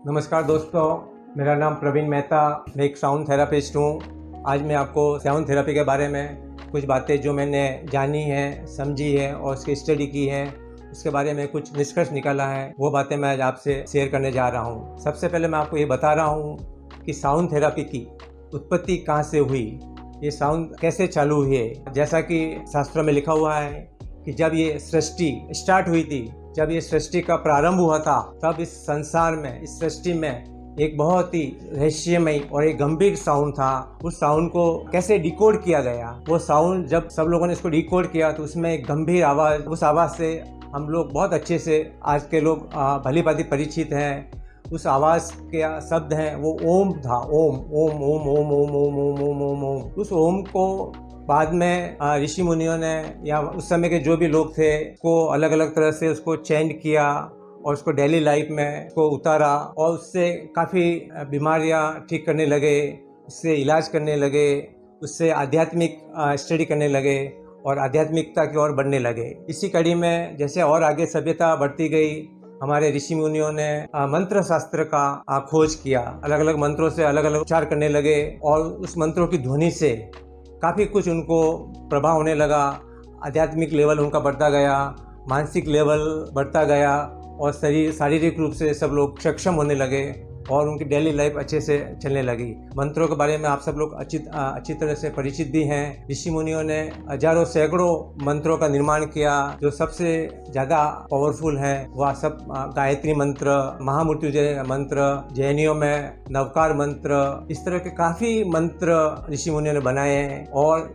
नमस्कार दोस्तों, मेरा नाम प्रवीण मेहता। मैं एक साउंड थेरापिस्ट हूँ। आज मैं आपको साउंड थेरेपी के बारे में कुछ बातें जो मैंने जानी है, समझी है और उसकी स्टडी की है, उसके बारे में कुछ निष्कर्ष निकाला है, वो बातें मैं आज आपसे शेयर करने जा रहा हूँ। सबसे पहले मैं आपको ये बता रहा हूँ कि साउंड थेरेपी की उत्पत्ति कहाँ से हुई, ये साउंड कैसे चालू हुई है। जैसा कि शास्त्रों में लिखा हुआ है कि जब ये सृष्टि स्टार्ट हुई थी, जब ये सृष्टि का प्रारंभ हुआ था, तब इस संसार में, इस सृष्टि में एक बहुत ही रहस्यमय और एक गंभीर साउंड था। उस साउंड को कैसे डिकोड किया गया, वो साउंड जब सब लोगों ने इसको डिकोड किया तो उसमें एक गंभीर आवाज़, उस आवाज़ से हम लोग बहुत अच्छे से, आज के लोग भली भांति परिचित हैं। उस आवाज़ के शब्द हैं वो ओम था। ओम ओम ओम ओम ओम ओम ओम ओम ओम ओम। उस ओम को बाद में ऋषि मुनियों ने या उस समय के जो भी लोग थे उसको अलग अलग तरह से उसको चेंज किया और उसको डेली लाइफ में उसको उतारा और उससे काफ़ी बीमारियां ठीक करने लगे, उससे इलाज करने लगे, उससे आध्यात्मिक स्टडी करने लगे और आध्यात्मिकता की ओर बढ़ने लगे। इसी कड़ी में जैसे और आगे सभ्यता बढ़ती गई, हमारे ऋषि मुनियों ने मंत्र शास्त्र का खोज किया। अलग अलग मंत्रों से अलग अलग उच्चार करने लगे और उस मंत्रों की ध्वनि से काफ़ी कुछ उनको प्रभाव होने लगा। आध्यात्मिक लेवल उनका बढ़ता गया, मानसिक लेवल बढ़ता गया और शारीरिक रूप से सब लोग सक्षम होने लगे और उनकी डेली लाइफ अच्छे से चलने लगी। मंत्रों के बारे में आप सब लोग अच्छी तरह से परिचित भी हैं। ऋषि मुनियों ने हजारों सैकड़ों मंत्रों का निर्माण किया। जो सबसे ज़्यादा पावरफुल है वह सब गायत्री मंत्र, महामृत्युंजय मंत्र, जैनियों में नवकार मंत्र, इस तरह के काफ़ी मंत्र ऋषि मुनियों ने बनाए हैं। और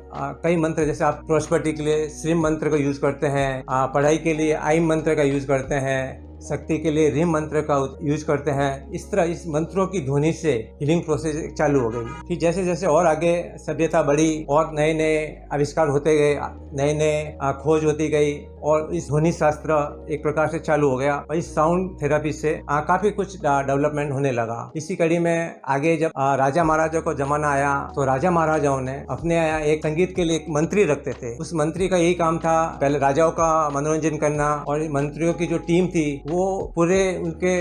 कई मंत्र, जैसे आप प्रोस्पेरिटी के लिए श्रीम मंत्र का यूज़ करते हैं, पढ़ाई के लिए आइम मंत्र का यूज़ करते हैं, शक्ति के लिए रिम मंत्र का यूज करते हैं। इस तरह इस मंत्रों की ध्वनि से हीलिंग प्रोसेस चालू हो गई। फिर जैसे जैसे और आगे सभ्यता बढ़ी और नए नए आविष्कार होते गए, नए नए खोज होती गई और इस ध्वनि शास्त्र एक प्रकार से चालू हो गया और इस साउंड थेरेपी से काफी कुछ डेवलपमेंट होने लगा। इसी कड़ी में आगे जब राजा महाराजा को जमाना आया तो राजा महाराजाओं ने अपने यहाँ एक संगीत के लिए एक मंत्री रखते थे। उस मंत्री का यही काम था, पहले राजाओं का मनोरंजन करना, और मंत्रियों की जो टीम थी वो पूरे उनके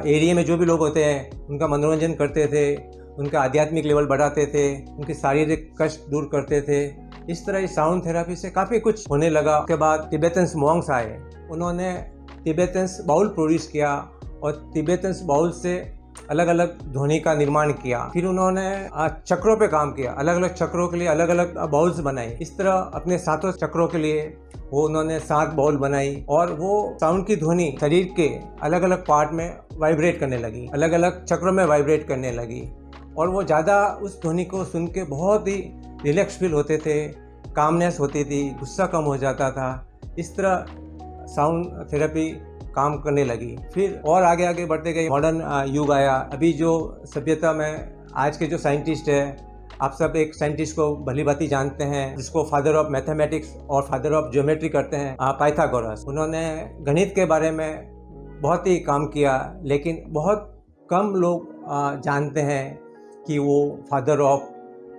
एरिया में जो भी लोग होते हैं उनका मनोरंजन करते थे, उनका आध्यात्मिक लेवल बढ़ाते थे, उनके शारीरिक कष्ट दूर करते थे। इस तरह इस साउंड थेरेपी से काफ़ी कुछ होने लगा। उसके बाद तिब्बतन्स मॉन्क्स आए, उन्होंने तिब्बतन्स बाउल प्रोड्यूस किया और तिब्बतन्स बाउल से अलग अलग ध्वनि का निर्माण किया। फिर उन्होंने चक्रों पे काम किया, अलग अलग चक्रों के लिए अलग अलग बाउल्स बनाए। इस तरह अपने 7 चक्रों के लिए वो उन्होंने 7 बाउल बनाई और वो साउंड की ध्वनि शरीर के अलग अलग पार्ट में वाइब्रेट करने लगी, अलग अलग चक्रों में वाइब्रेट करने लगी और वो ज़्यादा उस ध्वनि को सुन के बहुत ही रिलैक्स फील होते थे, कामनेस होती थी, गुस्सा कम हो जाता था। इस तरह साउंड थेरेपी काम करने लगी। फिर और आगे आगे बढ़ते गए, मॉडर्न युग आया। अभी जो सभ्यता में आज के जो साइंटिस्ट है, आप सब एक साइंटिस्ट को भली भांति जानते हैं जिसको फादर ऑफ मैथमेटिक्स और फादर ऑफ ज्योमेट्री करते हैं, पाइथागोरस। उन्होंने गणित के बारे में बहुत ही काम किया, लेकिन बहुत कम लोग जानते हैं कि वो फादर ऑफ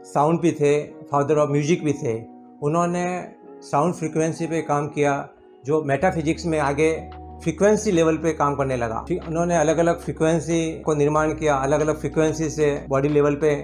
साउंड भी थे, फादर ऑफ म्यूजिक भी थे। उन्होंने साउंड फ्रीक्वेंसी पे काम किया, जो मेटाफिजिक्स में आगे फ्रीक्वेंसी लेवल पे काम करने लगा। उन्होंने अलग अलग फ्रीक्वेंसी को निर्माण किया, अलग अलग फ्रीक्वेंसी से बॉडी लेवल पे,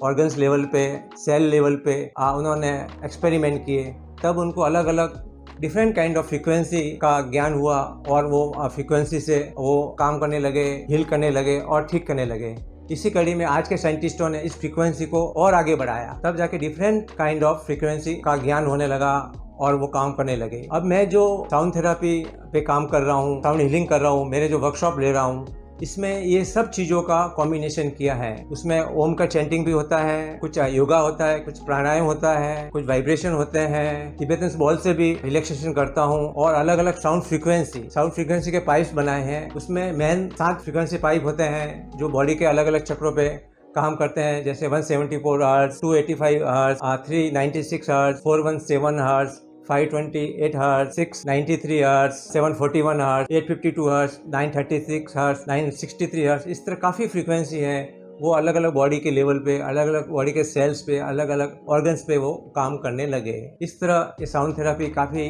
ऑर्गन्स लेवल पे, सेल लेवल पे उन्होंने एक्सपेरिमेंट किए। तब उनको अलग अलग डिफरेंट काइंड ऑफ फ्रीक्वेंसी का ज्ञान हुआ और वो फ्रीक्वेंसी से वो काम करने लगे, हील करने लगे और ठीक करने लगे। इसी कड़ी में आज के साइंटिस्टों ने इस फ्रीक्वेंसी को और आगे बढ़ाया, तब जाके डिफरेंट काइंड ऑफ फ्रीक्वेंसी का ज्ञान होने लगा और वो काम करने लगे। अब मैं जो साउंड थेरेपी पे काम कर रहा हूँ, साउंड हीलिंग कर रहा हूँ, मेरे जो वर्कशॉप ले रहा हूँ, इसमें ये सब चीज़ों का कॉम्बिनेशन किया है। उसमें ओम का चैंटिंग भी होता है, कुछ योगा होता है, कुछ प्राणायाम होता है, कुछ वाइब्रेशन होते हैं, तिब्बतन्स बॉल से भी रिलैक्सेशन करता हूँ और अलग अलग साउंड फ्रीक्वेंसी के पाइप्स बनाए हैं। उसमें मेन 7 फ्रीक्वेंसी पाइप होते हैं जो बॉडी के अलग अलग चक्रों पे काम करते हैं, जैसे 174 hertz, 285 hertz, 396 hertz, 417 hertz, 528 hertz, 693 hertz, 741 hertz, 852 hertz, 936 hertz, 963 hertz. इस तरह काफ़ी फ्रीक्वेंसी है। वो अलग अलग बॉडी के लेवल पे, अलग अलग बॉडी के सेल्स पे, अलग अलग ऑर्गन्स पे वो काम करने लगे। इस तरह ये साउंड थेरेपी काफ़ी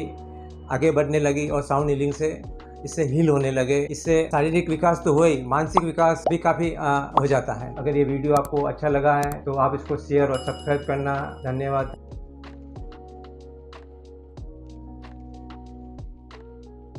आगे बढ़ने लगी और साउंड हीलिंग से इससे हील होने लगे। इससे शारीरिक विकास तो हो ही, मानसिक विकास भी काफ़ी हो जाता है। अगर ये वीडियो आपको अच्छा लगा है तो आप इसको शेयर और सब्सक्राइब करना। धन्यवाद।